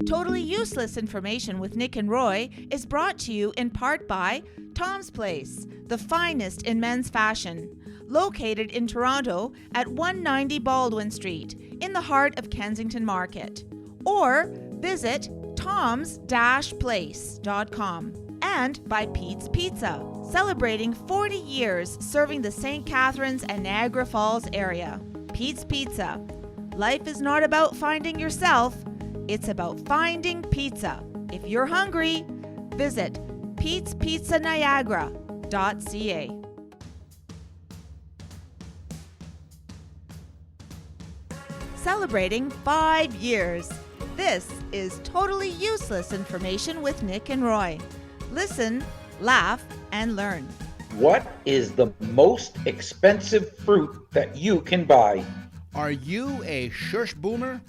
Totally Useless Information with Nick and Roy is brought to you in part by Tom's Place, the finest in men's fashion, located in Toronto at 190 Baldwin Street, in the heart of Kensington Market. Or visit toms-place.com. And by Pete's Pizza, celebrating 40 years serving the St. Catharines and Niagara Falls area. Pete's Pizza. Life is not about finding yourself, it's about finding pizza. If you're hungry, visit petespizzaniagara.ca. Celebrating 5 years. This is Totally Useless Information with Nick and Roy. Listen, laugh, and learn. What is the most expensive fruit that you can buy? Are you a shush boomer?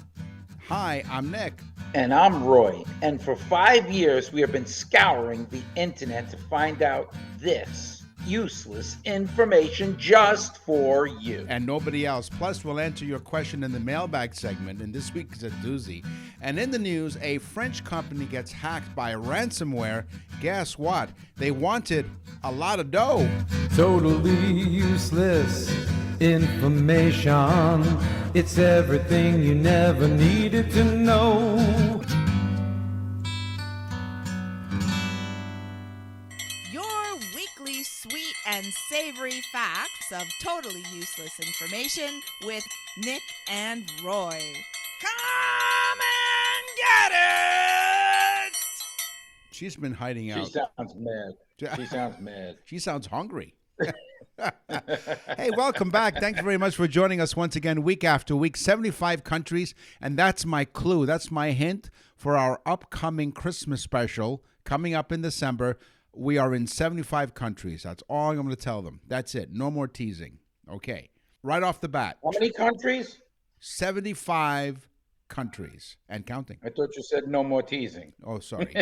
Hi, I'm Nick. And I'm Roy. And for 5 years, we have been scouring the internet to find out this useless information just for you. And nobody else. Plus, we'll answer your question in the mailbag segment, and this week is a doozy. And in the news, a French company gets hacked by ransomware. Guess what? They wanted a lot of dough. Totally useless information. It's everything you never needed to know. Your weekly sweet and savory facts of totally useless information with Nick and Roy. Come and get it! She's been hiding out. She sounds mad. She sounds mad. She sounds hungry. Hey, welcome back. Thanks very much for joining us once again, week after week, 75 countries. And that's my clue. That's my hint for our upcoming Christmas special coming up in December. We are in 75 countries. That's all I'm going to tell them. That's it. No more teasing. Okay. Right off the bat. How many countries? 75 countries and counting. I thought you said no more teasing. Oh, sorry.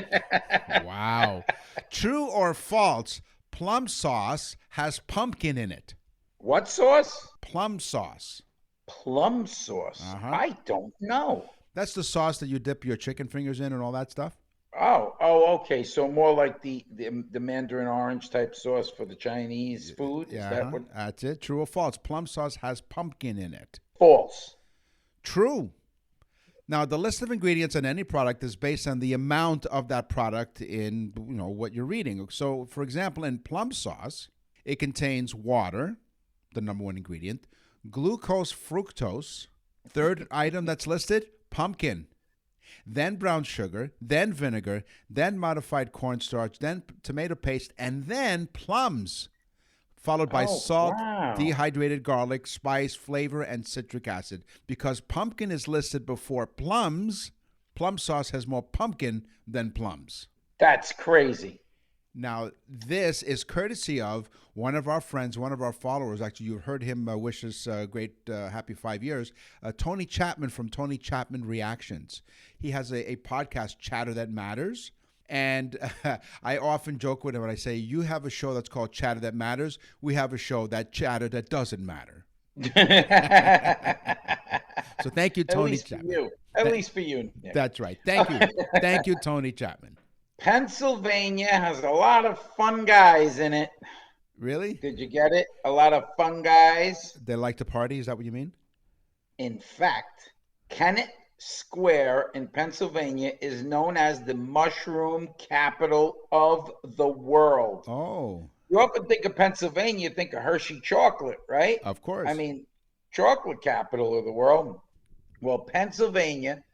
Wow. True or false? Plum sauce has pumpkin in it. What sauce? Plum sauce. Plum sauce. Uh-huh. I don't know. That's the sauce that you dip your chicken fingers in and all that stuff? Oh, okay. So more like the mandarin orange type sauce for the Chinese food? Is that what? That's it. True or false? Plum sauce has pumpkin in it. False. True. Now, the list of ingredients on any product is based on the amount of that product in, what you're reading. So, for example, in plum sauce, it contains water, the number one ingredient, glucose, fructose, third item that's listed, pumpkin, then brown sugar, then vinegar, then modified cornstarch, then tomato paste, and then plums, followed by salt, wow. dehydrated garlic, spice, flavor, and citric acid. Because pumpkin is listed before plums, plum sauce has more pumpkin than plums. That's crazy. Now, this is courtesy of one of our friends, one of our followers. Actually, you've heard him wish us a great happy 5 years. Tony Chapman from Tony Chapman Reactions. He has a podcast, Chatter That Matters. And I often joke with him and I say, you have a show that's called Chatter That Matters. We have a show that chatter that doesn't matter. So thank you, Tony Chapman. At least for you, Nick. That's right. Thank you. Thank you, Tony Chapman. Pennsylvania has a lot of fun guys in it. Really? Did you get it? A lot of fun guys. They like to party? Is that what you mean? In fact, Kennett Square in Pennsylvania is known as the mushroom capital of the world. Oh. You often think of Pennsylvania, you think of Hershey chocolate, right? Of course. I mean, chocolate capital of the world. Well, Pennsylvania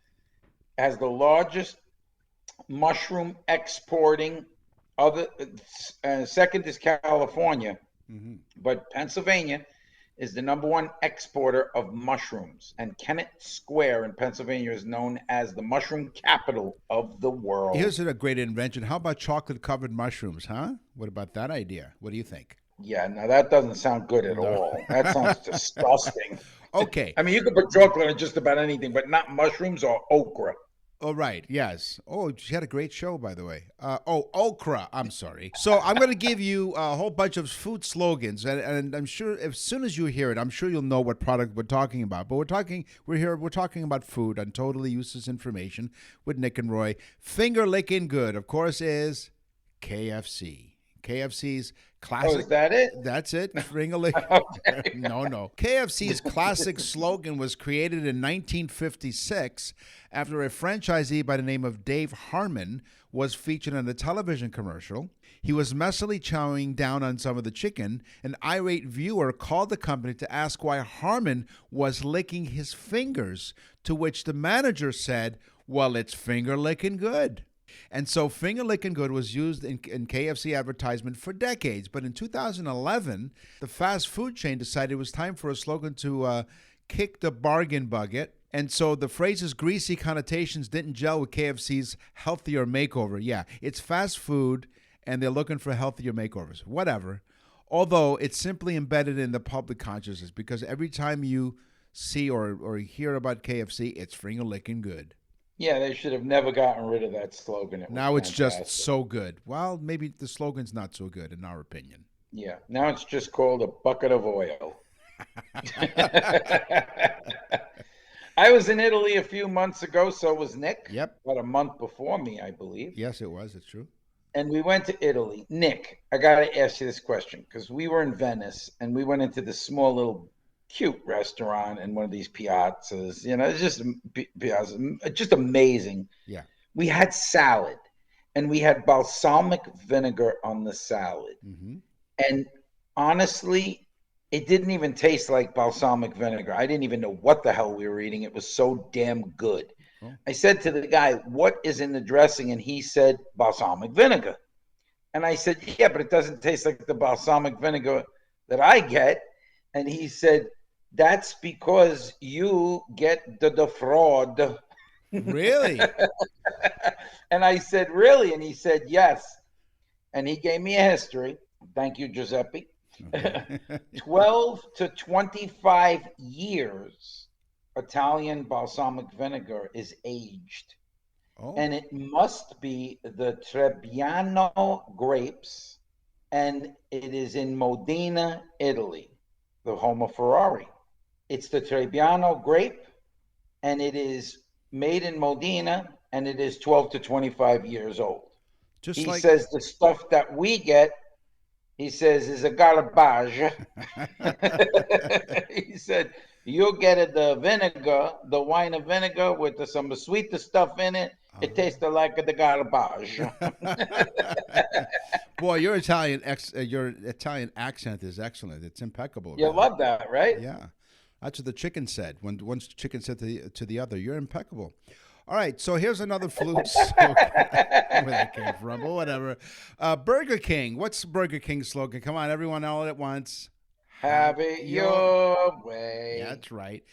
has the largest mushroom exporting. Second is California, but Pennsylvania is the number one exporter of mushrooms. And Kennett Square in Pennsylvania is known as the mushroom capital of the world. Here's a great invention. How about chocolate-covered mushrooms, huh? What about that idea? What do you think? Yeah, no, that doesn't sound good at all. That sounds disgusting. Okay. I mean, you can put chocolate in just about anything, but not mushrooms or okra. Oh, right. Yes. Oh, she had a great show, by the way. Okra. I'm sorry. So I'm going to give you a whole bunch of food slogans, and I'm sure as soon as you hear it, I'm sure you'll know what product we're talking about. But we're talking about food on totally useless information with Nick and Roy. Finger licking good, of course, is KFC. KFC's classic. Oh, is that it? That's it. Finger lick. No. KFC's classic slogan was created in 1956 after a franchisee by the name of Dave Harmon was featured in a television commercial. He was messily chowing down on some of the chicken. An irate viewer called the company to ask why Harmon was licking his fingers, to which the manager said, "Well, it's finger licking good." And so finger licking good was used in KFC advertisement for decades. But in 2011, the fast food chain decided it was time for a slogan to kick the bargain bucket. And so the phrase's greasy connotations didn't gel with KFC's healthier makeover. Yeah, it's fast food, and they're looking for healthier makeovers. Whatever. Although it's simply embedded in the public consciousness, because every time you see or hear about KFC, it's finger licking good. Yeah, they should have never gotten rid of that slogan. Now it's just so good. Well, maybe the slogan's not so good in our opinion. Yeah, now it's just called a bucket of oil. I was in Italy a few months ago, so was Nick. Yep. About a month before me, I believe. Yes, it was. It's true. And we went to Italy. Nick, I got to ask you this question, because we were in Venice, and we went into this small little cute restaurant in one of these piazzas. You know, it's just piazza, just amazing. Yeah. We had salad, and we had balsamic vinegar on the salad. Mm-hmm. And honestly, it didn't even taste like balsamic vinegar. I didn't even know what the hell we were eating. It was so damn good. Oh. I said to the guy, "What is in the dressing?" And he said, "Balsamic vinegar." And I said, "Yeah, but it doesn't taste like the balsamic vinegar that I get." And he said, "That's because you get the fraud." Really? And I said, "Really?" And he said, "Yes." And he gave me a history. Thank you, Giuseppe. Okay. 12 to 25 years Italian balsamic vinegar is aged. Oh. And it must be the Trebbiano grapes. And it is in Modena, Italy, the home of Ferrari. It's the Trebbiano grape, and it is made in Modena, and it is 12 to 25 years old. He says the stuff that we get, he says, is a garbage. He said, "You get the vinegar, the wine of vinegar with some sweeter stuff in it. It tastes like the garbage." Boy, your Italian accent is excellent. It's impeccable. You love that, right? Yeah. That's what the chicken said. When one chicken said to the other, "You're impeccable." All right, so here's another flute. Where that came from, but whatever. Burger King. What's Burger King's slogan? Come on, everyone, all at once. Have it your way. That's right.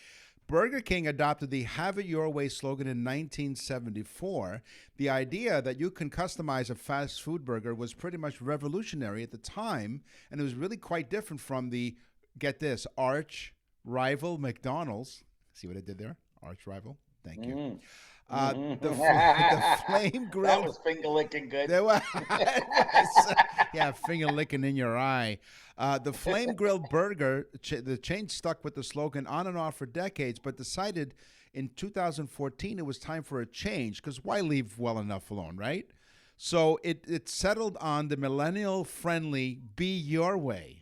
Burger King adopted the "Have It Your Way" slogan in 1974. The idea that you can customize a fast food burger was pretty much revolutionary at the time, and it was really quite different from the, get this, arch rival McDonald's. See what I did there? Arch rival. Thank you. The flame grilled. That was finger licking good. Yeah, finger licking in your eye. The flame grilled burger, the chain stuck with the slogan on and off for decades, but decided in 2014 it was time for a change, because why leave well enough alone, right? So it settled on the millennial-friendly "Be Your Way."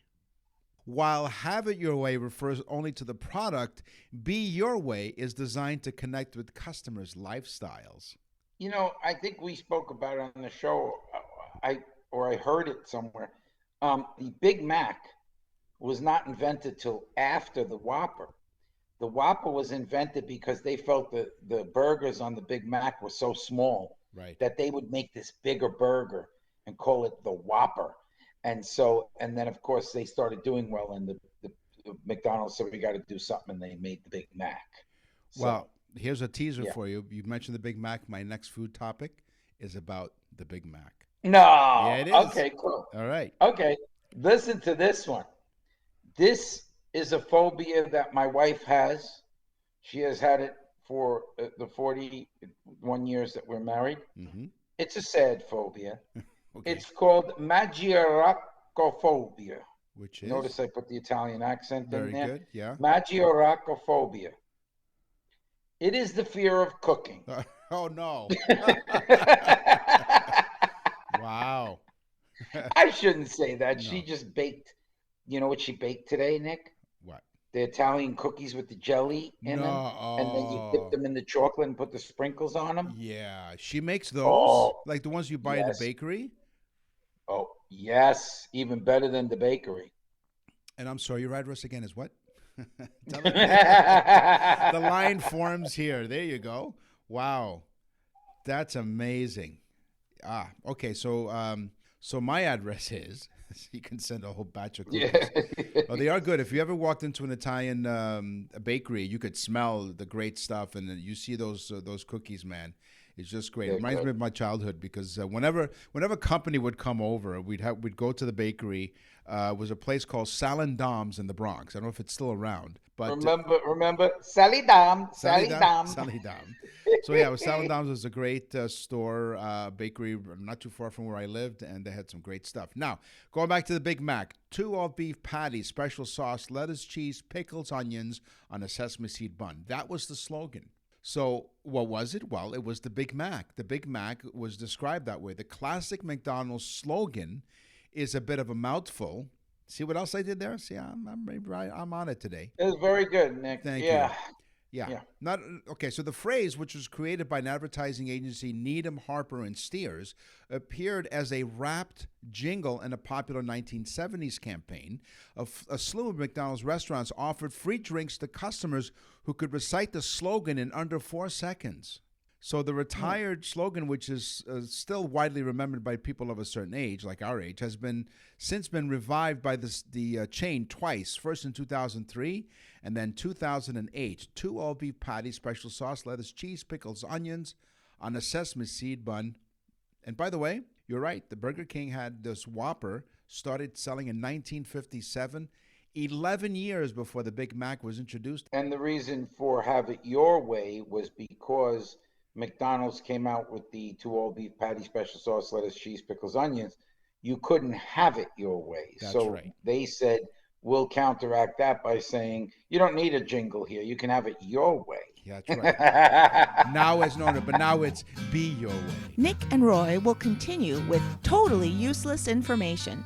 While "Have It Your Way" refers only to the product, "Be Your Way" is designed to connect with customers' lifestyles. You know, I think we spoke about it on the show. I heard it somewhere. The Big Mac was not invented till after the Whopper. The Whopper was invented because they felt that the burgers on the Big Mac were so small, right, that they would make this bigger burger and call it the Whopper. And then of course they started doing well, and the McDonald's said, "We got to do something," and they made the Big Mac. So, well, here's a teaser for you. You mentioned the Big Mac. My next food topic is about the Big Mac. No. Yeah, it is. Okay, cool. All right. Okay, listen to this one. This is a phobia that my wife has. She has had it for the 41 years that we're married. Mm-hmm. It's a sad phobia. Okay. It's called magioracophobia. Which is? Notice I put the Italian accent Very in there. good, yeah. Magioracophobia. It is the fear of cooking. Oh, no. Wow. I shouldn't say that. No. She just baked. You know what she baked today, Nick? What? The Italian cookies with the jelly in them. And then you dip them in the chocolate and put the sprinkles on them. Yeah. She makes those? Oh, like the ones you buy at the yes. bakery? Oh, yes. Even better than the bakery. And I'm sorry, your address again is what? The line forms here. There you go. Wow. That's amazing. Okay. So my address is, you can send a whole batch of cookies. Yeah. Oh, they are good. If you ever walked into an Italian bakery, you could smell the great stuff, and then you see those cookies, man. It's just great. It reminds me of my childhood because whenever company would come over, we'd go to the bakery. It was a place called Salindom's in the Bronx. I don't know if it's still around, but remember Salidam. Salidom. So yeah, Salindom's was a great store, bakery, not too far from where I lived, and they had some great stuff. Now, going back to the Big Mac, 2 all-beef patties, special sauce, lettuce, cheese, pickles, onions on a sesame seed bun. That was the slogan. So what was it? Well, it was the Big Mac. The Big Mac was described that way. The classic McDonald's slogan is a bit of a mouthful. See what else I did there? See, I'm on it today. It was very good, Nick. Thank you. Yeah. Not okay. So the phrase, which was created by an advertising agency, Needham, Harper, and Steers, appeared as a rapped jingle in a popular 1970s campaign. A slew of McDonald's restaurants offered free drinks to customers who could recite the slogan in under 4 seconds. So the retired slogan, which is still widely remembered by people of a certain age, like our age, has since been revived by the chain twice. First in 2003, and then 2008. 2 all-beef patties, special sauce, lettuce, cheese, pickles, onions, on a sesame seed bun. And by the way, you're right. The Burger King had this Whopper, started selling in 1957. 11 years before the Big Mac was introduced. And the reason for Have It Your Way was because McDonald's came out with the 2 all-beef patty, special sauce, lettuce, cheese, pickles, onions. You couldn't have it your way. That's so right. They said, we'll counteract that by saying, you don't need a jingle here. You can have it your way. Yeah, that's right. Now it's known, but now it's Be Your Way. Nick and Roy will continue with totally useless information.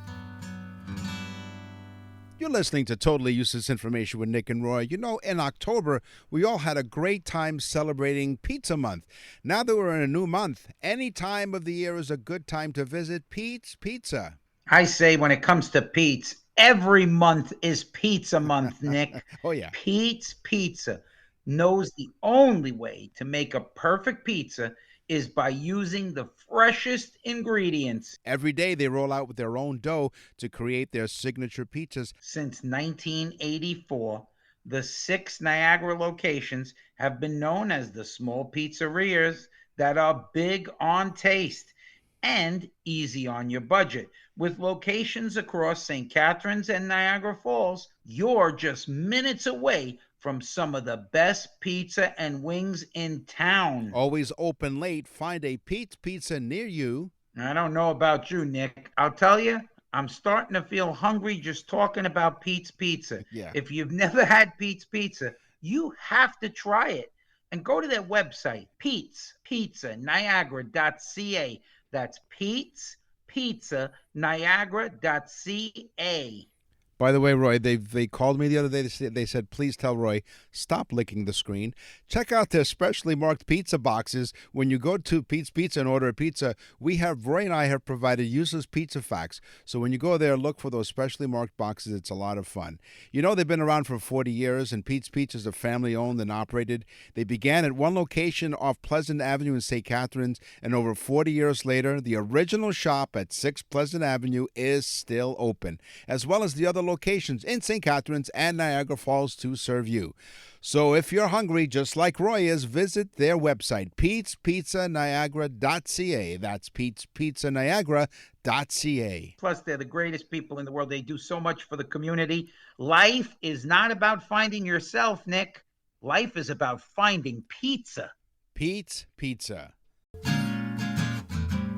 You're listening to Totally Useless Information with Nick and Roy. You know, in October, we all had a great time celebrating Pizza Month. Now that we're in a new month, any time of the year is a good time to visit Pete's Pizza. I say when it comes to Pete's, every month is Pizza Month, Nick. Oh, yeah. Pete's Pizza knows the only way to make a perfect pizza is by using the freshest ingredients. Every day they roll out with their own dough to create their signature pizzas. Since 1984, the 6 Niagara locations have been known as the small pizzerias that are big on taste and easy on your budget. With locations across St. Catharines and Niagara Falls, you're just minutes away from some of the best pizza and wings in town. Always open late. Find a Pete's Pizza near you. I don't know about you, Nick. I'll tell you, I'm starting to feel hungry just talking about Pete's Pizza. Yeah. If you've never had Pete's Pizza, you have to try it. And go to their website, Pete'sPizzaNiagara.ca. That's Pete'sPizzaNiagara.ca. By the way, Roy, they called me the other day. They said, please tell Roy, stop licking the screen. Check out their specially marked pizza boxes. When you go to Pete's Pizza and order a pizza, Roy and I have provided useless pizza facts. So when you go there, look for those specially marked boxes. It's a lot of fun. You know, they've been around for 40 years, and Pete's Pizza is family-owned and operated. They began at one location off Pleasant Avenue in St. Catharines, and over 40 years later, the original shop at 6 Pleasant Avenue is still open, as well as the other locations in St. Catharines and Niagara Falls to serve you. So if you're hungry, just like Roy is, visit their website, Pete'sPizzaNiagara.ca. That's Pete'sPizzaNiagara.ca. Plus, they're the greatest people in the world. They do so much for the community. Life is not about finding yourself, Nick. Life is about finding pizza. Pete's Pizza.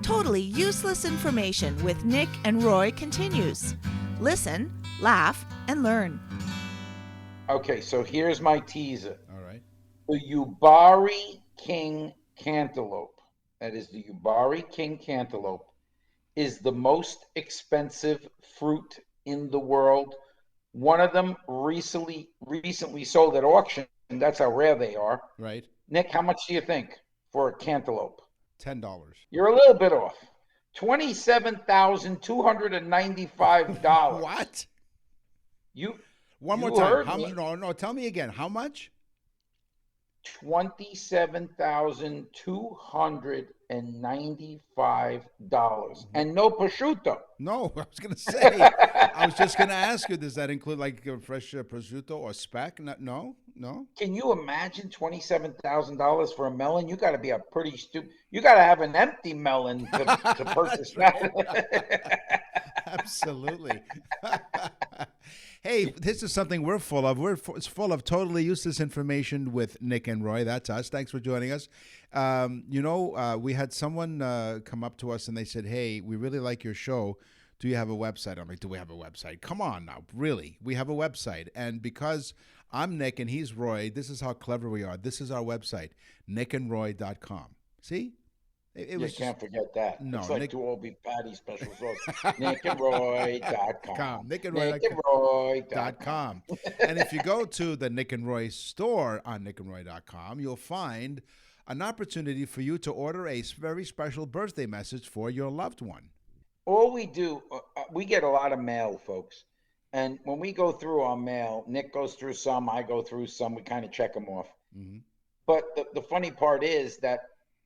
Totally Useless Information with Nick and Roy continues. Listen, laugh, and learn. Okay, so here's my teaser. All right. The Yubari King cantaloupe, that is the Yubari King cantaloupe, is the most expensive fruit in the world. One of them recently sold at auction. That's how rare they are. Right. Nick, how much do you think for a cantaloupe? $10. You're a little bit off. $27,295. What? One more time. No, tell me again. How much? $27,295. And no prosciutto. No, I was going to say. I was just going to ask you, does that include like fresh prosciutto or speck? No. Can you imagine $27,000 for a melon? You got to be a pretty stupid. You got to have an empty melon to purchase that. Absolutely. Hey, this is something we're full of. It's full of totally useless information with Nick and Roy. That's us. Thanks for joining us. We had someone come up to us and they said, hey, we really like your show. Do you have a website? I'm like, do we have a website? Come on now. Really? We have a website. And because I'm Nick and he's Roy, this is how clever we are. This is our website, nickandroy.com. See? You can't forget that. No, it's like 2 old beef patty special sauce. nickandroy.com. nickandroy.com. And if you go to the Nick and Roy store on nickandroy.com, you'll find an opportunity for you to order a very special birthday message for your loved one. All we do, we get a lot of mail, folks. And when we go through our mail, Nick goes through some, I go through some, we kind of check them off. Mm-hmm. But the funny part is that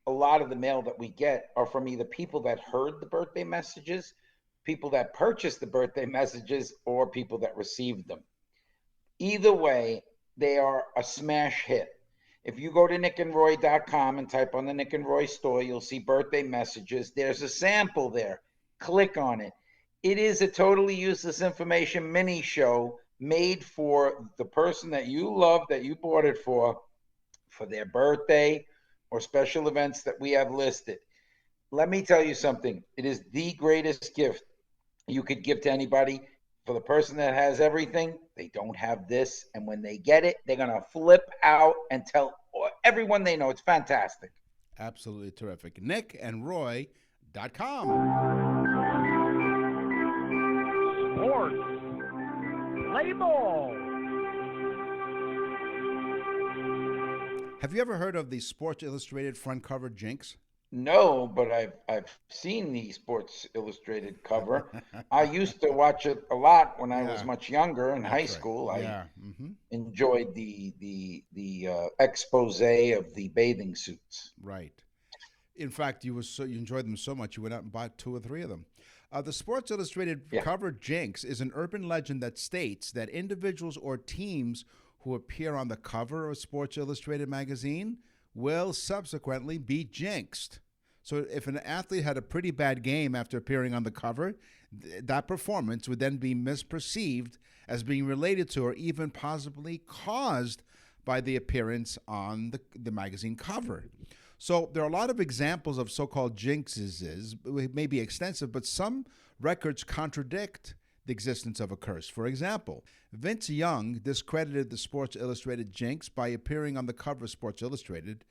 a lot of the mail that we get are from either people that heard the birthday messages, people that purchased the birthday messages, or people that received them. Either way, they are a smash hit. If you go to nickandroy.com and type on the Nick and Roy store, you'll see birthday messages. There's a sample there. Click on it. It is a totally useless information mini show made for the person that you love, that you bought it for their birthday or special events that we have listed. Let me tell you something. It is the greatest gift you could give to anybody. For the person that has everything, they don't have this. And when they get it, they're going to flip out and tell everyone they know. It's fantastic. Absolutely terrific. nickandroy.com. Sports. Play ball. Have you ever heard of the Sports Illustrated front cover jinx? No, but I've seen the Sports Illustrated cover. I used to watch it a lot when I was much younger in high school. I enjoyed the expose of the bathing suits. Right. In fact, you enjoyed them so much you went out and bought 2 or 3 of them. The Sports Illustrated cover jinx is an urban legend that states that individuals or teams who appear on the cover of Sports Illustrated magazine will subsequently be jinxed. So if an athlete had a pretty bad game after appearing on the cover, that performance would then be misperceived as being related to or even possibly caused by the appearance on the magazine cover. So there are a lot of examples of so-called jinxes. It may be extensive, but some records contradict the existence of a curse. For example, Vince Young discredited the Sports Illustrated jinx by appearing on the cover of Sports Illustrated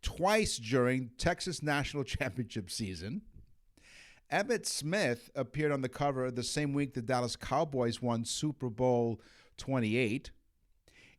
twice during Texas National Championship season. Emmitt Smith appeared on the cover the same week the Dallas Cowboys won Super Bowl 28.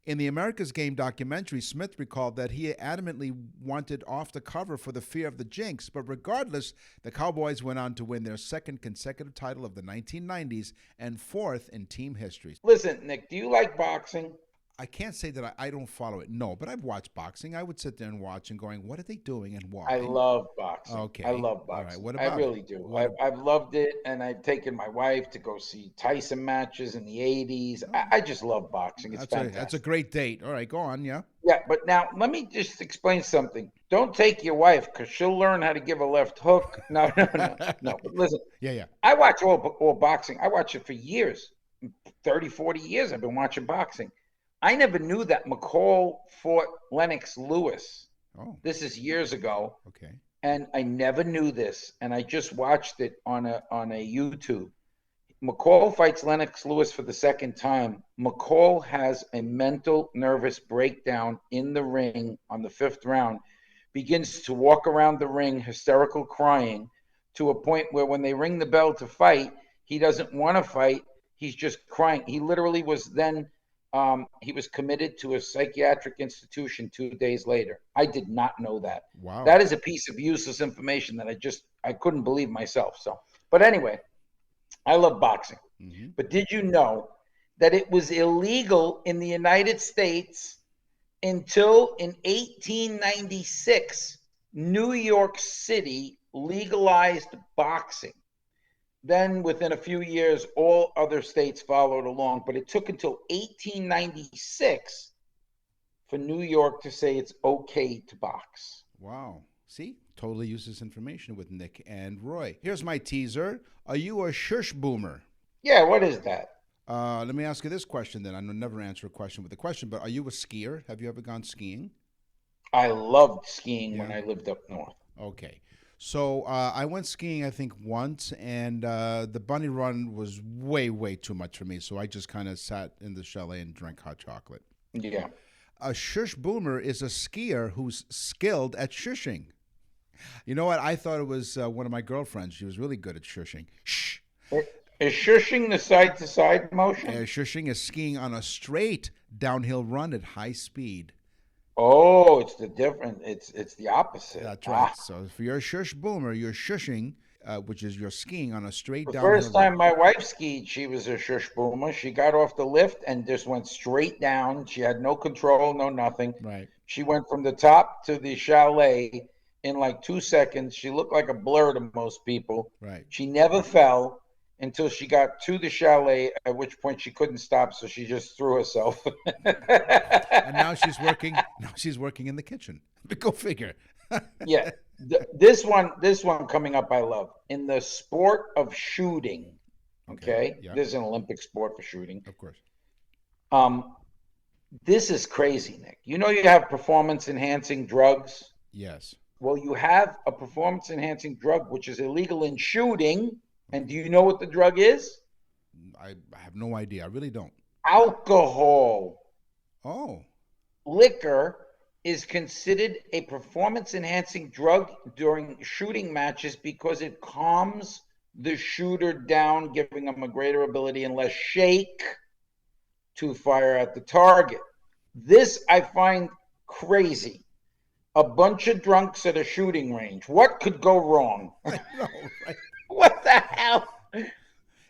In the America's Game documentary, Smith recalled that he adamantly wanted off the cover for the fear of the jinx, but regardless, the Cowboys went on to win their 2nd consecutive title of the 1990s and 4th in team history. Listen, Nick, do you like boxing? I can't say that I don't follow it, no, but I've watched boxing. I would sit there and watch and going, what are they doing and why? I love boxing. Okay. I love boxing. All right. What about I really do. I've loved it, and I've taken my wife to go see Tyson matches in the 80s. I just love boxing. It's fantastic. That's a great date. All right, go on, yeah. Yeah, but now let me just explain something. Don't take your wife because she'll learn how to give a left hook. No. But listen. Yeah. I watch all boxing. I watch it for years. 30, 40 years I've been watching boxing. I never knew that McCall fought Lennox Lewis. Oh, This is years ago, okay. and I never knew this. And I just watched it on a YouTube. McCall fights Lennox Lewis for the second time. McCall has a mental nervous breakdown in the ring on the 5th round, begins to walk around the ring, hysterical crying, to a point where when they ring the bell to fight, he doesn't want to fight. He's just crying. He literally was then, he was committed to a psychiatric institution 2 days later. I did not know that. Wow. That is a piece of useless information that I couldn't believe myself. So, but anyway, I love boxing. Mm-hmm. But did you know that it was illegal in the United States until in 1896, New York City legalized boxing? Then within a few years, all other states followed along, but it took until 1896 for New York to say it's okay to box. Wow. See? Totally useless information with Nick and Roy. Here's my teaser. Are you a shush boomer? Yeah, what is that? Let me ask you this question then. I never answer a question with a question, but are you a skier? Have you ever gone skiing? I loved skiing when I lived up north. Okay. So I went skiing, I think, once, and the bunny run was way, way too much for me. So I just kind of sat in the chalet and drank hot chocolate. Yeah. A shush boomer is a skier who's skilled at shushing. You know what? I thought it was one of my girlfriends. She was really good at shushing. Shh. Is shushing the side-to-side motion? Shushing is skiing on a straight downhill run at high speed. Oh, it's the different. It's the opposite. That's right. So if you're a shush boomer, you're shushing, which is you're skiing on a straight The downhill first time run. my wife skied, she was a shush boomer. She got off the lift and just went straight down. She had no control, no nothing. Right. She went from the top to the chalet in like 2 seconds. She looked like a blur to most people. Right. She never fell until she got to the chalet, at which point she couldn't stop, so she just threw herself. And now she's working. Now she's working in the kitchen. Go figure. Yeah, this one coming up, I love. In the sport of shooting, okay? Yeah. This is an Olympic sport for shooting. Of course. This is crazy, Nick. You know you have performance-enhancing drugs? Yes. Well, you have a performance-enhancing drug, which is illegal in shooting. And do you know what the drug is? I have no idea. I really don't. Alcohol. Oh. Liquor is considered a performance-enhancing drug during shooting matches because it calms the shooter down, giving him a greater ability and less shake to fire at the target. This I find crazy. A bunch of drunks at a shooting range. What could go wrong? I know, right? What the hell?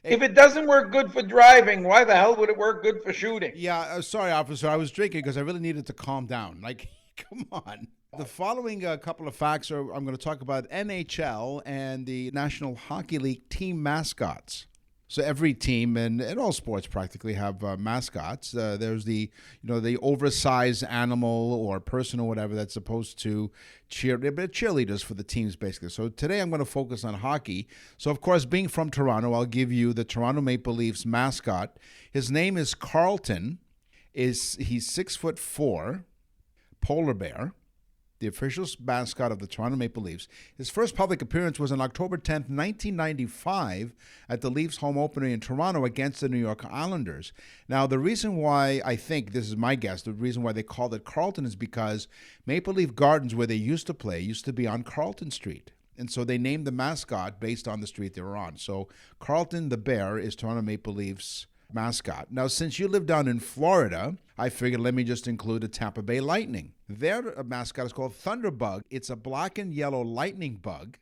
If it doesn't work good for driving, why the hell would it work good for shooting? Yeah, sorry, officer. I was drinking because I really needed to calm down. Like, come on. The following couple of facts I'm going to talk about NHL and the National Hockey League team mascots. So every team and all sports practically have mascots. There's the oversized animal or person or whatever that's supposed to cheerleaders for the teams basically. So today I'm going to focus on hockey. So of course, being from Toronto, I'll give you the Toronto Maple Leafs mascot. His name is Carlton. He's 6'4", polar bear. The official mascot of the Toronto Maple Leafs. His first public appearance was on October 10th, 1995 at the Leafs home opener in Toronto against the New York Islanders. Now, the reason why I think, this is my guess, the reason why they called it Carlton is because Maple Leaf Gardens, where they used to play, used to be on Carlton Street. And so they named the mascot based on the street they were on. So Carlton the Bear is Toronto Maple Leafs mascot. Now, since you live down in Florida, I figured let me just include the Tampa Bay Lightning. Their mascot is called Thunderbug. It's a black and yellow lightning bug. Do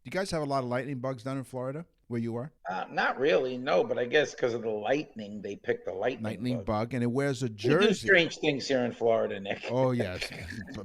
you guys have a lot of lightning bugs down in Florida where you are? Not really, no, but I guess because of the lightning, they picked the lightning bug, and it wears a We jersey. do strange things here in Florida, Nick. Oh, yes.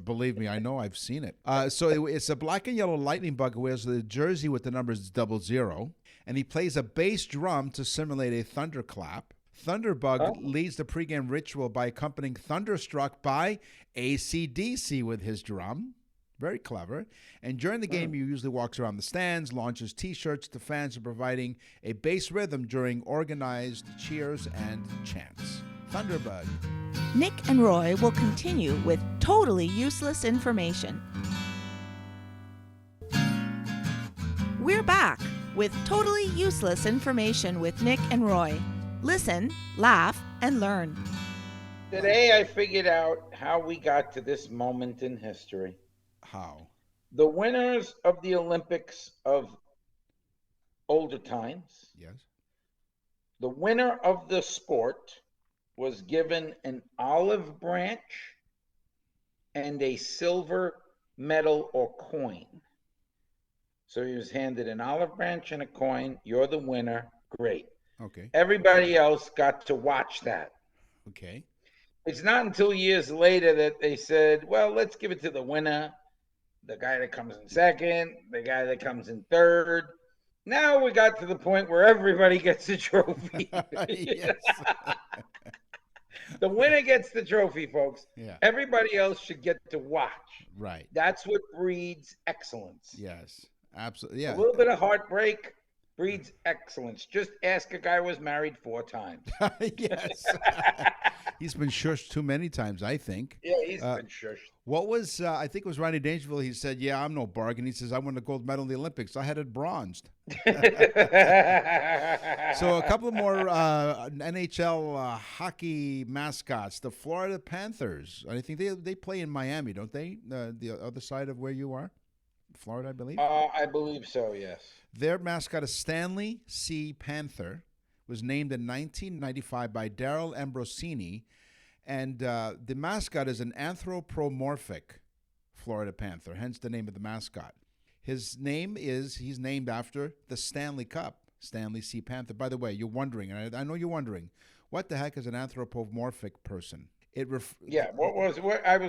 Believe me, I know. I've seen it. So it's a black and yellow lightning bug who wears the jersey with the numbers 00, and he plays a bass drum to simulate a thunderclap. Thunderbug leads the pregame ritual by accompanying Thunderstruck by AC/DC with his drum. Very clever. And during the game, he usually walks around the stands, launches T-shirts to fans, and providing a bass rhythm during organized cheers and chants. Thunderbug. Nick and Roy will continue with totally useless information. We're back with totally useless information with Nick and Roy. Listen, laugh, and learn. Today I figured out how we got to this moment in history. How? The winners of the Olympics of older times, Yes. the winner of the sport was given an olive branch and a silver medal or coin. So he was handed an olive branch and a coin. You're the winner. Great. Okay. Everybody else got to watch that. Okay. It's not until years later that they said, well, let's give it to the winner, the guy that comes in second, the guy that comes in third. Now we got to the point where everybody gets a trophy. Yes. The winner gets the trophy, folks. Yeah. Everybody else should get to watch. Right. That's what breeds excellence. Yes. Absolutely. Yeah. A little bit of heartbreak breeds excellence. Just ask a guy who was married 4 times. Yes. He's been shushed too many times, I think. Yeah, he's been shushed. What was, I think it was Ronnie Dangerfield, he said, yeah, I'm no bargain. He says, I won the gold medal in the Olympics. I had it bronzed. So a couple more NHL hockey mascots. The Florida Panthers. I think they play in Miami, don't they? The other side of where you are? Florida, I believe? I believe so, yes. Their mascot is Stanley C. Panther. Was named in 1995 by Daryl Ambrosini, and the mascot is an anthropomorphic Florida Panther, hence the name of the mascot. He's named after the Stanley Cup, Stanley C. Panther. By the way, you're wondering, and I know you're wondering, what the heck is an anthropomorphic person? I was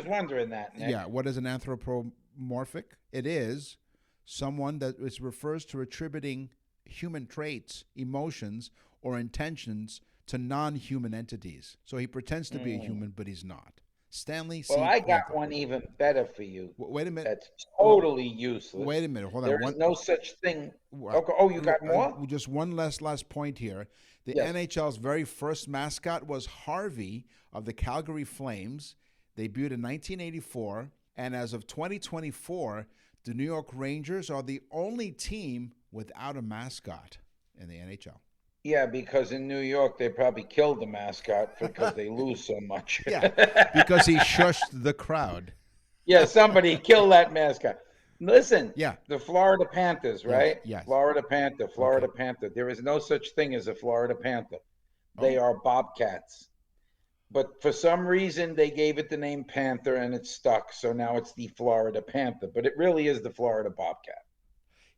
wondering that, Nick. Yeah, what is an anthropomorphic? It is someone that refers to attributing human traits, emotions, or intentions to non-human entities. So he pretends to be a human, but he's not. Stanley C. Well, I got Panther. one even better for you. Wait a minute. That's totally useless. Wait a minute. Hold on. There is no such thing. Okay. Oh, you got more? Just one last point here. The Yes. NHL's very first mascot was Harvey of the Calgary Flames, debuted in 1984, and as of 2024, the New York Rangers are the only team without a mascot in the NHL. Yeah, because in New York, they probably killed the mascot because they lose so much. Yeah, because he shushed the crowd. Yeah, somebody killed that mascot. Listen, Yeah. the Florida Panthers, right? Yes. Florida Panther. Panther. There is no such thing as a Florida Panther. They are bobcats. But for some reason, they gave it the name Panther, and it stuck. So now it's the Florida Panther. But it really is the Florida Bobcat.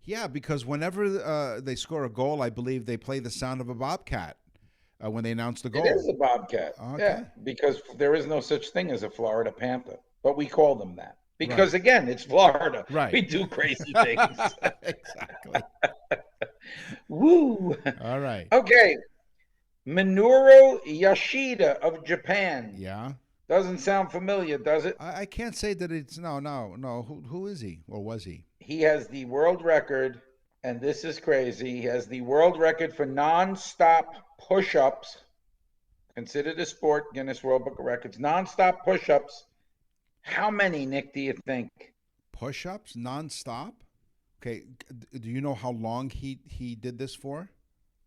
Yeah, because whenever they score a goal, I believe they play the sound of a bobcat when they announce the goal. It is a bobcat. Okay. Yeah, because there is no such thing as a Florida Panther. But we call them that. Because, again, it's Florida. Right. We do crazy things. Exactly. Woo. All right. Okay. Minoru Yoshida of Japan. Yeah. Doesn't sound familiar, does it? I can't say that it's no. Who is he or was he? He has the world record, and this is crazy. He has the world record for non-stop push-ups. Considered a sport, Guinness World Book of Records. Non-stop push-ups. How many, Nick, do you think? Push-ups nonstop. Okay. Do you know how long he did this for?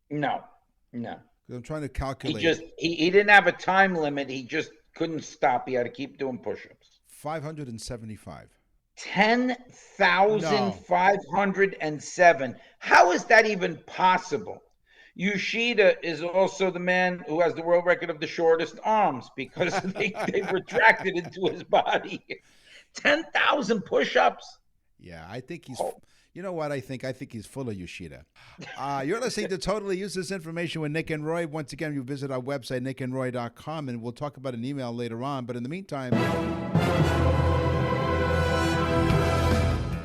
No. 'Cause I'm trying to calculate. He didn't have a time limit. He just couldn't stop. He had to keep doing push-ups. 575. 10,507. How is that even possible? Yoshida is also the man who has the world record of the shortest arms because they retracted into his body. 10,000 push-ups. Yeah, I think he's. You know what? I think he's full of Yoshida. You're listening to Totally Useless Information with Nick and Roy. Once again, you visit our website, nickandroy.com, and we'll talk about an email later on. But in the meantime,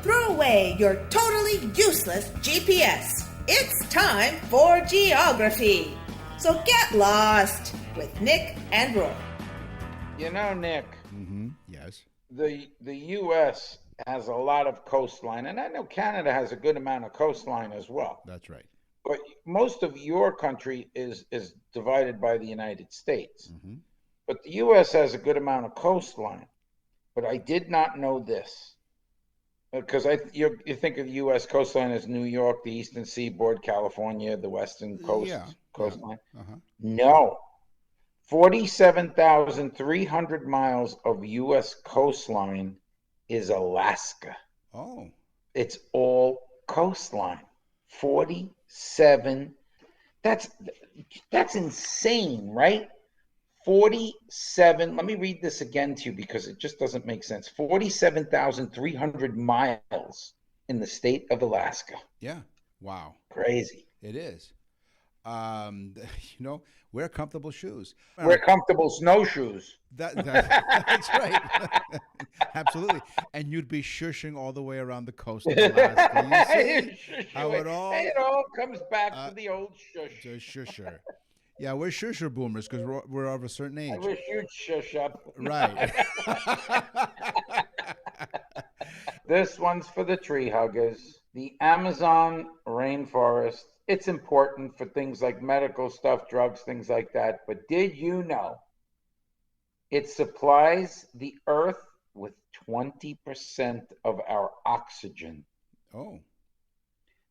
Throw away your totally useless GPS. It's time for geography. So get lost with Nick and Roy. You know, Nick, yes, the U.S. has a lot of coastline, and I know Canada has a good amount of coastline as well. that's right. But most of your country is divided by the United States. Mm-hmm. But the U.S. has a good amount of coastline. But I did not know this. Because you think of the U.S. coastline as New York, the Eastern Seaboard, California, the Western coastline. Uh-huh. No. 47,300 miles of U.S. coastline is Alaska. Oh. It's all coastline. 47. That's insane, right? 47. Let me read this again to you because it just doesn't make sense. 47,300 miles in the state of Alaska. Yeah. Wow. Crazy. It is. Wear comfortable shoes. Wear comfortable snowshoes. That's right. Absolutely. And you'd be shushing all the way around the coast of Alaska. You see how it all comes back to the old shush. The shusher. Yeah, we're shusher boomers because we're of a certain age. I wish you'd shush up. Right. This one's for the tree huggers. The Amazon rainforest, it's important for things like medical stuff, drugs, things like that. But did you know it supplies the earth with 20% of our oxygen? Oh.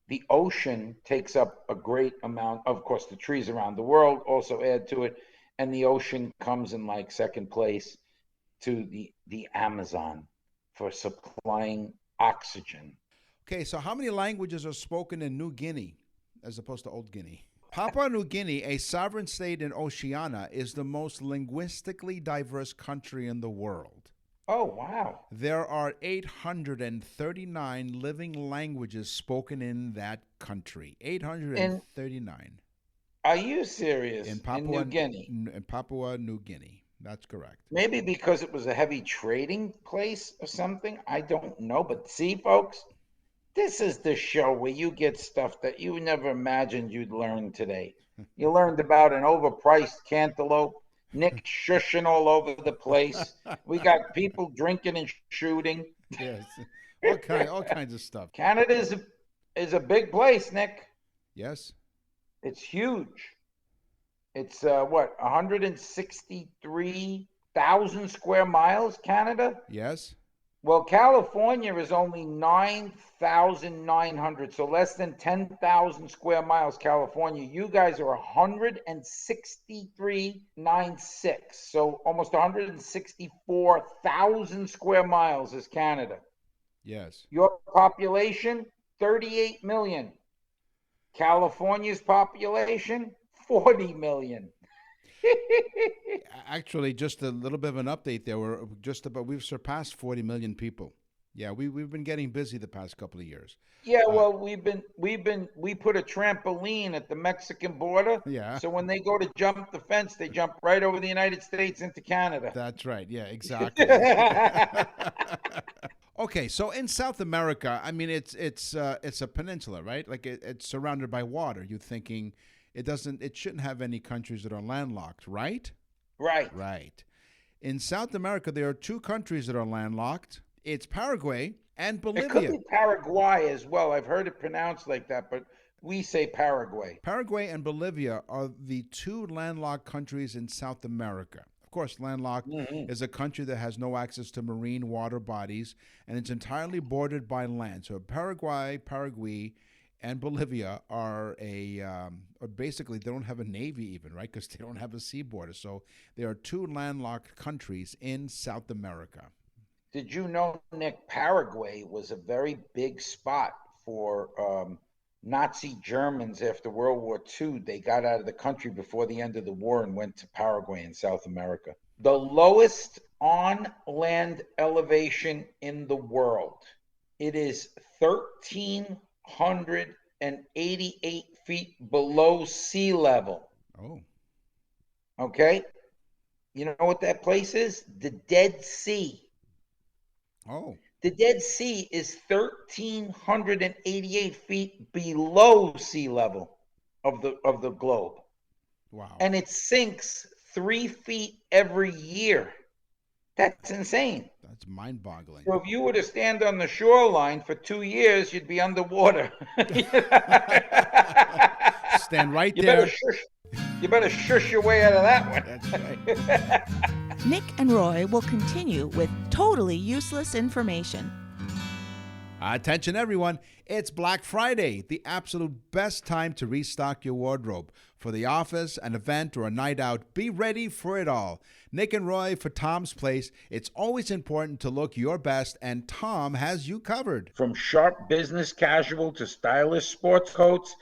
The ocean takes up a great amount. Of course, the trees around the world also add to it. And the ocean comes in like second place to the Amazon for supplying oxygen. Okay, so how many languages are spoken in New Guinea as opposed to Old Guinea? Papua New Guinea, a sovereign state in Oceania, is the most linguistically diverse country in the world. Oh, wow. There are 839 living languages spoken in that country. 839. Are you serious? In New Guinea? In Papua New Guinea. That's correct. Maybe because it was a heavy trading place or something. I don't know. But see, folks, this is the show where you get stuff that you never imagined you'd learn today. You learned about an overpriced cantaloupe, Nick shushing all over the place. We got people drinking and shooting. Yes, all kinds of stuff. Canada is a big place, Nick. Yes. It's huge. It's 163,000 square miles, Canada? Yes. Well, California is only 9,900, so less than 10,000 square miles, California. You guys are 163,996, so almost 164,000 square miles is Canada. Yes. Your population, 38 million. California's population, 40 million. Actually, just a little bit of an update there. We've surpassed 40 million people. Yeah, we've been getting busy the past couple of years. Yeah, well, we put a trampoline at the Mexican border. Yeah. So when they go to jump the fence, they jump right over the United States into Canada. That's right. Yeah, exactly. Okay, so in South America, I mean, it's a peninsula, right? Like it's surrounded by water. You're thinking it shouldn't have any countries that are landlocked, right? Right. Right. In South America, there are two countries that are landlocked. It's Paraguay and Bolivia. It could be Paraguay as well. I've heard it pronounced like that, but we say Paraguay. Paraguay and Bolivia are the two landlocked countries in South America. Of course, landlocked is a country that has no access to marine water bodies, and it's entirely bordered by land. So Paraguay, and Bolivia are basically they don't have a navy even, right? Because they don't have a sea border. So there are two landlocked countries in South America. Did you know, Nick, Paraguay was a very big spot for Nazi Germans after World War II. They got out of the country before the end of the war and went to Paraguay in South America. The lowest on-land elevation in the world. It is 1,388 feet below sea level. Oh. Okay? You know what that place is? The Dead Sea. Oh. The Dead Sea is 1,388 feet below sea level of the globe. Wow. And it sinks 3 feet every year. That's insane. That's mind-boggling. So if you were to stand on the shoreline for 2 years, you'd be underwater. stand right You there. better shush your way out of that one. That's right. Nick and Roy will continue with totally useless information. Attention, everyone. It's Black Friday, the absolute best time to restock your wardrobe. For the office, an event, or a night out, be ready for it all. Nick and Roy for Tom's Place. It's always important to look your best, and Tom has you covered. From sharp business casual to stylish sports coats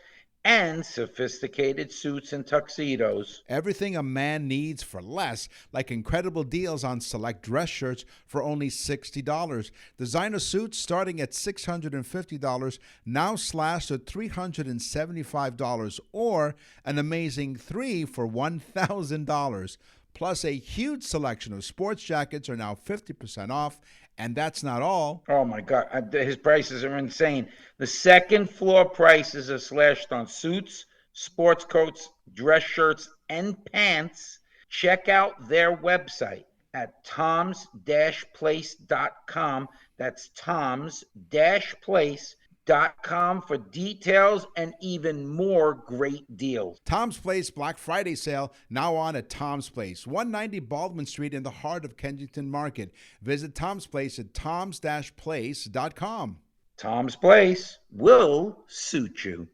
and sophisticated suits and tuxedos. Everything a man needs for less, like incredible deals on select dress shirts for only $60. Designer suits starting at $650, now slashed at $375, or an amazing 3 for $1,000. Plus, a huge selection of sports jackets are now 50% off. And that's not all. Oh, my God. His prices are insane. The second floor prices are slashed on suits, sports coats, dress shirts, and pants. Check out their website at toms-place.com. That's toms-place.com for details and even more great deals. Tom's Place Black Friday sale now on at Tom's Place, 190 Baldwin Street in the heart of Kensington Market. Visit Tom's Place at toms-place.com. Tom's Place will suit you.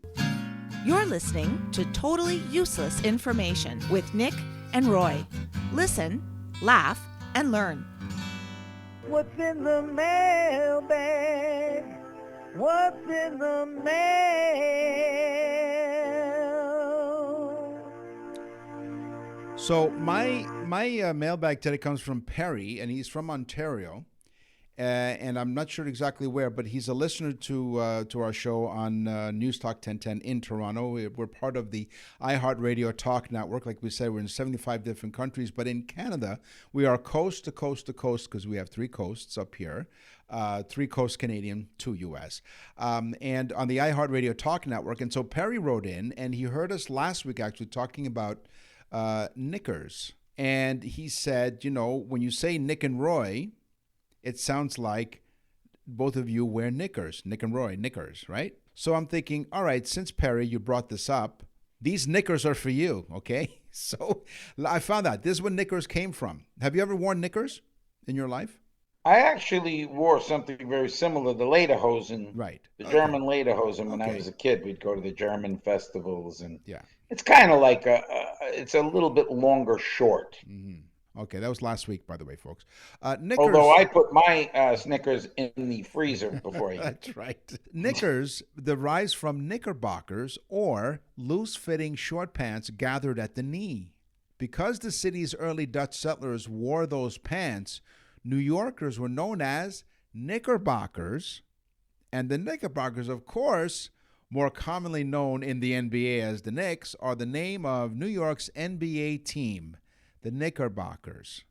You're listening to Totally Useless Information with Nick and Roy. Listen, laugh, and learn. What's in the mailbag? What's in the mail? So my mailbag today comes from Perry, and he's from Ontario. And I'm not sure exactly where, but he's a listener to our show on News Talk 1010 in Toronto. We're part of the iHeartRadio Talk Network. Like we said, we're in 75 different countries. But in Canada, we are coast to coast to coast because we have 3 coasts up here, 3 coasts Canadian, 2 U.S. And on the iHeartRadio Talk Network. And so Perry wrote in, and he heard us last week actually talking about knickers. And he said, you know, when you say Nick and Roy, it sounds like both of you wear knickers. Nick and Roy, knickers, right? So I'm thinking, all right, since Perry, you brought this up, these knickers are for you, okay? So I found out this is where knickers came from. Have you ever worn knickers in your life? I actually wore something very similar, the lederhosen. Right. The German lederhosen when I Okay. was a kid. We'd go to the German festivals, and Yeah. it's kind of like it's a little bit longer short. Mm-hmm. Okay, that was last week, by the way, folks. Knickers. Although I put my Snickers in the freezer before I eat. That's right. Knickers derives from knickerbockers, or loose-fitting short pants gathered at the knee. Because the city's early Dutch settlers wore those pants, New Yorkers were known as knickerbockers. And the Knickerbockers, of course, more commonly known in the NBA as the Knicks, are the name of New York's NBA team, the Knickerbockers.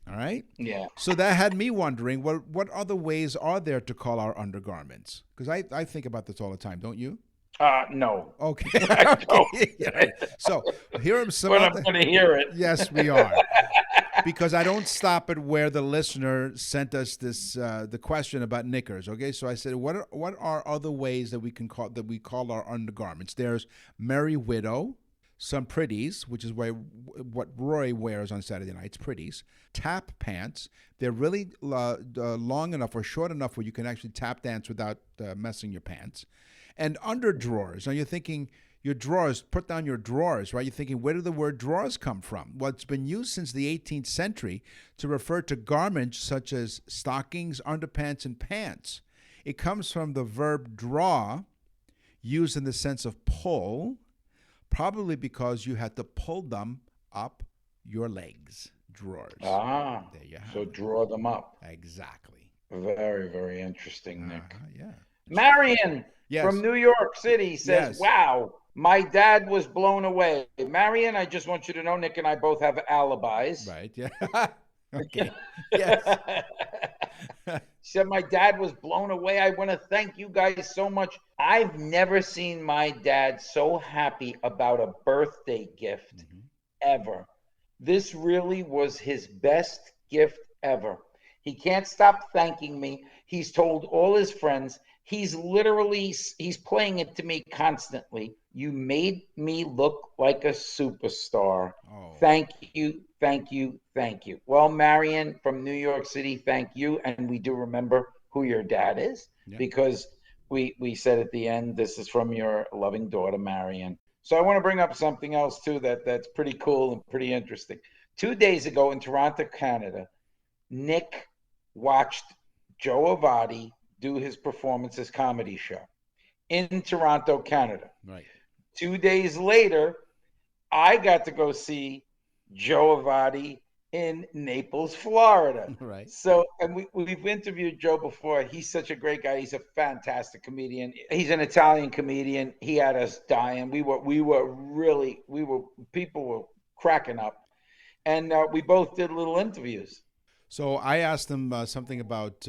All right? Yeah. So that had me wondering, what other ways are there to call our undergarments? Because I think about this all the time, don't you? No. Okay. I don't. Yeah. So here are some But I'm other... going to hear it. Yes, we are. Because I don't stop at where the listener sent us this the question about knickers. Okay, so I said, what are other ways that we call our undergarments? There's Merry Widow, some pretties, which is what Roy wears on Saturday nights, pretties. Tap pants. They're really long enough or short enough where you can actually tap dance without messing your pants. And underdrawers. Now you're thinking, your drawers, put down your drawers, right? You're thinking, where did the word drawers come from? Well, it's been used since the 18th century to refer to garments such as stockings, underpants, and pants. It comes from the verb draw, used in the sense of pull, probably because you had to pull them up your legs. Drawers. Ah, There you have so it. draw them up. Exactly. Very, very interesting, Nick. Yeah. Marion Yes. from New York City says, Yes. wow, my dad was blown away. Marion, I just want you to know, Nick and I both have alibis. Right. Yeah. Okay. Yes. She said, my dad was blown away. I want to thank you guys so much. I've never seen my dad so happy about a birthday gift ever. This really was his best gift ever. He can't stop thanking me. He's told all his friends. he's playing it to me constantly. You made me look like a superstar. Oh. Thank you, thank you, thank you. Well, Marion from New York City, thank you. And we do remember who your dad is, because we said at the end, this is from your loving daughter, Marion. So I want to bring up something else too that's pretty cool and pretty interesting. 2 days ago in Toronto, Canada, Nick watched Joe Avati do his performances comedy show in Toronto, Canada. Right. 2 days later, I got to go see Joe Avati in Naples, Florida. Right. So, and we've interviewed Joe before. He's such a great guy. He's a fantastic comedian. He's an Italian comedian. He had us dying. People were cracking up. And we both did little interviews. So I asked him something about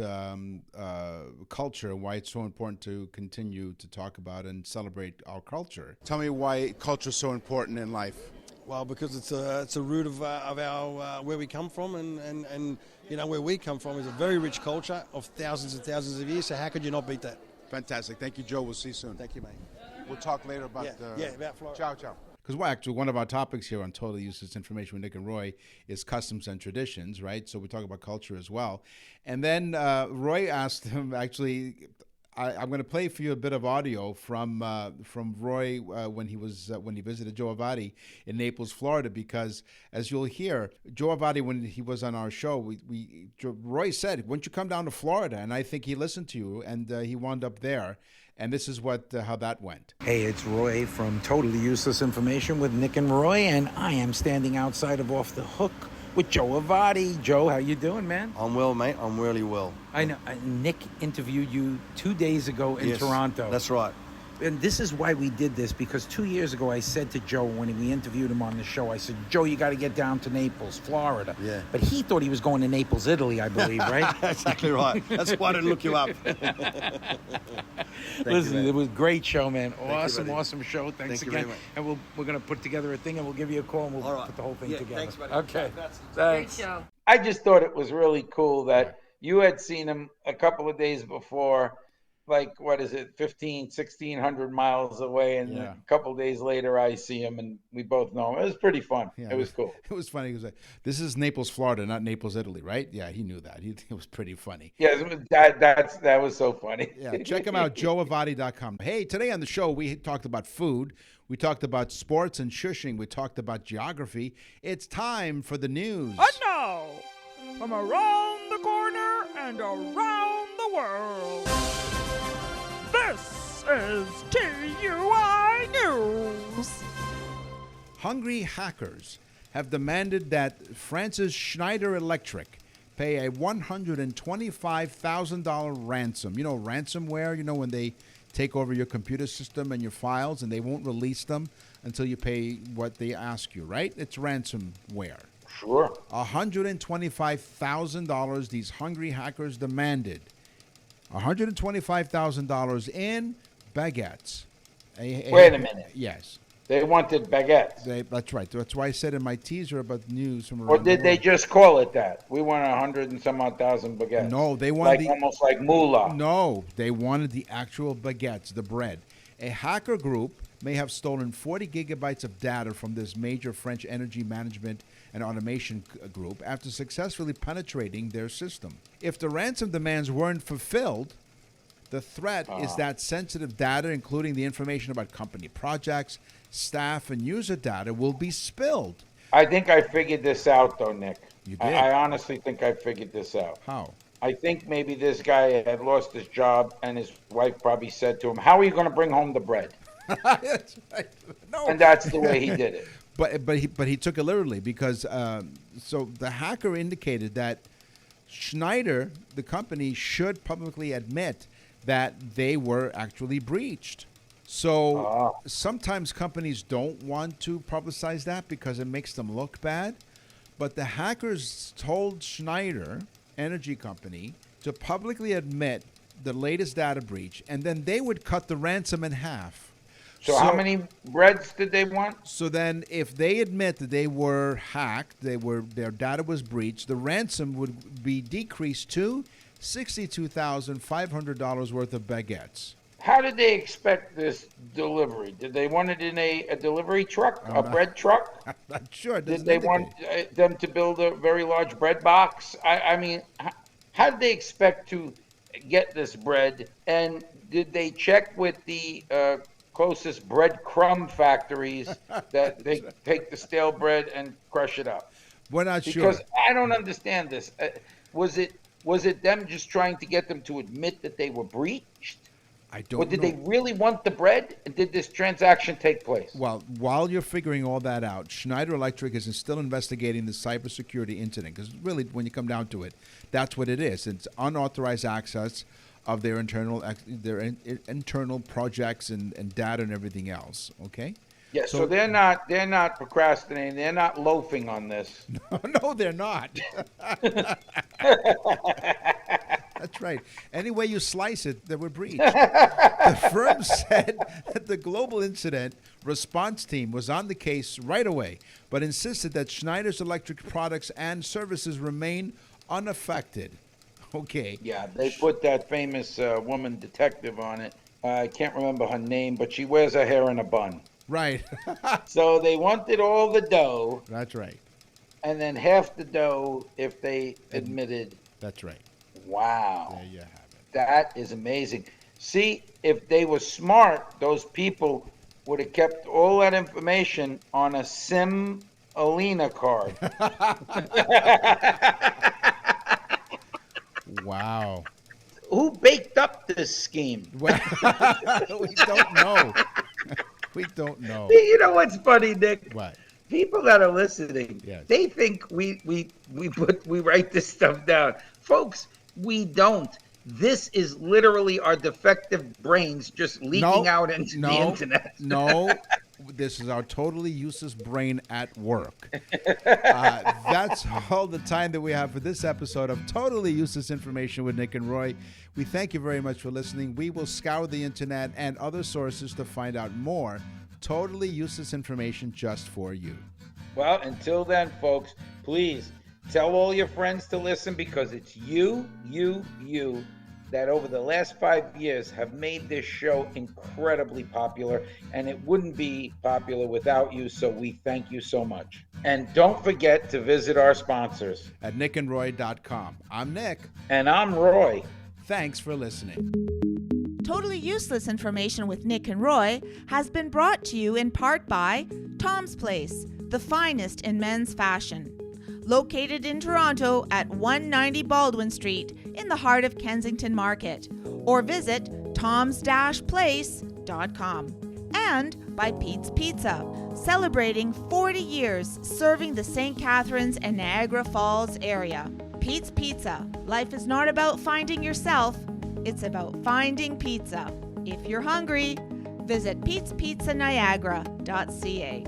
culture, why it's so important to continue to talk about and celebrate our culture. Tell me why culture is so important in life. Well, because it's a root of our where we come from, and you know, where we come from is a very rich culture of thousands and thousands of years. So how could you not beat that? Fantastic. Thank you, Joe. We'll see you soon. Thank you, mate. We'll talk later about about Florida. Ciao, ciao. Because actually one of our topics here on Totally Useless Information with Nick and Roy is customs and traditions, right? So we talk about culture as well. And then Roy asked him, actually, I'm going to play for you a bit of audio from Roy when he visited Joe Avati in Naples, Florida, because as you'll hear, Joe Avati, when he was on our show, Roy said, "Why don't you come down to Florida?" And I think he listened to you, and he wound up there. And this is how that went. Hey, it's Roy from Totally Useless Information with Nick and Roy, and I am standing outside of Off the Hook with Joe Avati. Joe, how you doing, man? I'm well, mate. I'm really well. I know. Nick interviewed you 2 days ago in Toronto. That's right. And this is why we did this, because 2 years ago I said to Joe when we interviewed him on the show, I said, Joe, you got to get down to Naples, Florida. Yeah. But he thought he was going to Naples, Italy, I believe, right? Exactly right. That's why I didn't look you up. Listen, it was a great show, man. Awesome show. Thanks you again. very much. And we're going to put together a thing, and we'll give you a call, and we'll put the whole thing together. Thanks, buddy. Okay. Great show. I just thought it was really cool that you had seen him a couple of days before, like, 1,600 miles away, and a couple of days later I see him, and we both know him. It was pretty fun. It was cool. It was funny. He was like, "This is Naples, Florida, not Naples, Italy, right?" Yeah, he knew that. It was pretty funny. Yeah, that was so funny. Yeah, check him out, joeavati.com. Hey, today on the show we talked about food, we talked about sports and shushing, we talked about geography. It's time for the news. And now, from around the corner and around the world, this is TUI News. Hungry hackers have demanded that France's Schneider Electric pay a $125,000 ransom. You know, ransomware, when they take over your computer system and your files and they won't release them until you pay what they ask you, right? It's ransomware. Sure. $125,000 these hungry hackers demanded. $125,000 in baguettes. Wait a minute. Yes. They wanted baguettes. That's right. That's why I said in my teaser about news from around Or did the they world. just call it that? We want 100 and some odd thousand baguettes. No, they wanted almost like moolah. No, they wanted the actual baguettes, the bread. A hacker group may have stolen 40 gigabytes of data from this major French energy management and automation group after successfully penetrating their system. If the ransom demands weren't fulfilled, the threat is that sensitive data, including the information about company projects, staff, and user data, will be spilled. I think I figured this out, though, Nick. You did? I honestly think I figured this out. How? I think maybe this guy had lost his job, and his wife probably said to him, "How are you going to bring home the bread?" That's right. No. And that's the way he did it. But he took it literally because so the hacker indicated that Schneider, the company, should publicly admit that they were actually breached. So sometimes companies don't want to publicize that because it makes them look bad. But the hackers told Schneider Energy Company to publicly admit the latest data breach, and then they would cut the ransom in half. So how many breads did they want? So then if they admit that they were hacked, their data was breached, the ransom would be decreased to $62,500 worth of baguettes. How did they expect this delivery? Did they want it in a delivery truck, a bread truck? I'm not sure. Did they want them to build a very large bread box? I mean, how did they expect to get this bread? And did they check with the closest breadcrumb factories that they take the stale bread and crush it up? We're not sure. Because I don't understand this. Was it them just trying to get them to admit that they were breached? I don't Or did know. they really want the bread? And did this transaction take place? Well, while you're figuring all that out, Schneider Electric is still investigating the cybersecurity incident, because really, when you come down to it, that's what it is. It's unauthorized access of their internal projects and data and everything else. Okay. Yeah. So they're not procrastinating. They're not loafing on this. No, they're not. That's right. Any way you slice it, they were breached. The firm said that the global incident response team was on the case right away, but insisted that Schneider's electric products and services remain unaffected. Okay. Yeah, they put that famous woman detective on it. I can't remember her name, but she wears her hair in a bun. Right. So they wanted all the dough. That's right. And then half the dough if they admitted. That's right. Wow. There you have it. That is amazing. See, if they were smart, those people would have kept all that information on a SIM Alina card. Wow. Who baked up this scheme? Well, we don't know. We don't know. You know what's funny, Nick? What? People that are listening, Yes. they think we write this stuff down. Folks, we don't. This is literally our defective brains just leaking out into the internet. No, this is our totally useless brain at work. That's all the time that we have for this episode of Totally Useless Information with Nick and Roy. We thank you very much for listening. We will scour the internet and other sources to find out more totally useless information just for you. Well, until then, folks, please tell all your friends to listen, because it's you that over the last 5 years have made this show incredibly popular, and it wouldn't be popular without you, so we thank you so much. And don't forget to visit our sponsors at nickandroy.com. I'm Nick. And I'm Roy. Thanks for listening. Totally Useless Information with Nick and Roy has been brought to you in part by Tom's Place, the finest in men's fashion. Located in Toronto at 190 Baldwin Street in the heart of Kensington Market, or visit toms-place.com. And by Pete's Pizza, celebrating 40 years serving the St. Catharines and Niagara Falls area. Pete's Pizza. Life is not about finding yourself, it's about finding pizza. If you're hungry, visit petespizzaniagara.ca.